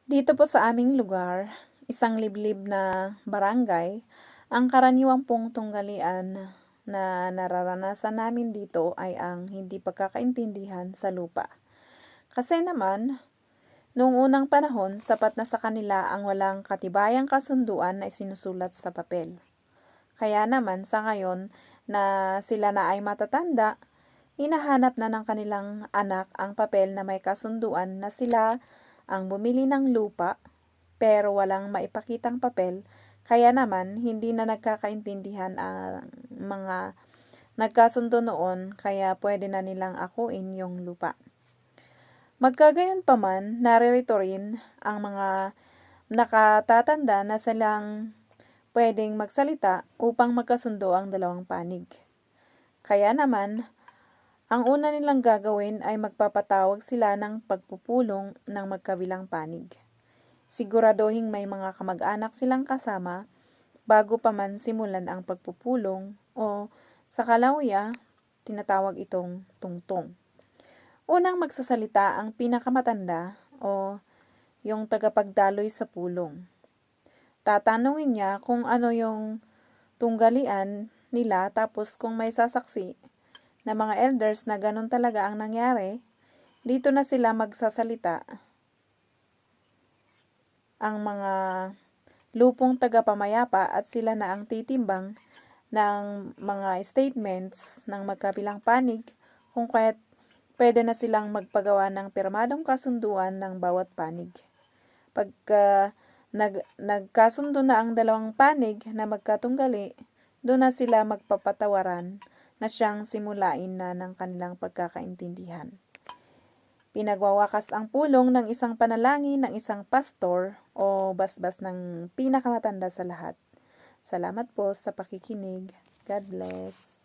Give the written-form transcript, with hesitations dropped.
Dito po sa aming lugar, isang liblib na barangay, ang karaniwang pong tunggalian na nararanasan namin dito ay ang hindi pagkakaintindihan sa lupa. Kasi naman, noong unang panahon, sapat na sa kanila ang walang katibayang kasunduan na isinusulat sa papel. Kaya naman sa ngayon na sila na ay matatanda, hinahanap na ng kanilang anak ang papel na may kasunduan na sila ang bumili ng lupa pero walang maipakitang papel, kaya naman hindi na nagkakaintindihan ang mga nagkasundo noon kaya pwede na nilang akuin yung lupa. Magkagayon pa man, naririto rin ang mga nakatatanda na silang pwedeng magsalita upang magkasundo ang dalawang panig. Kaya naman, ang una nilang gagawin ay magpapatawag sila ng pagpupulong ng magkabilang panig. Siguraduhin may mga kamag-anak silang kasama bago pa man simulan ang pagpupulong o sa Kalauya, tinatawag itong tungtong. Unang magsasalita ang pinakamatanda o yung tagapagdaloy sa pulong. Tatanungin niya kung ano yung tunggalian nila tapos kung may sasaksi na mga elders na ganun talaga ang nangyari, dito na sila magsasalita. Ang mga lupong tagapamayapa at sila na ang titimbang ng mga statements ng magkabilang panig kung kaya't pwede na silang magpagawa ng pirmadong kasunduan ng bawat panig. Pagka nagkasundo na ang dalawang panig na magkatunggali, doon na sila magpapatawaran na siyang simulain na ng kanilang pagkakaintindihan. Pinagwawakas ang pulong ng isang panalangin ng isang pastor o basbas ng pinakamatanda sa lahat. Salamat po sa pakikinig. God bless.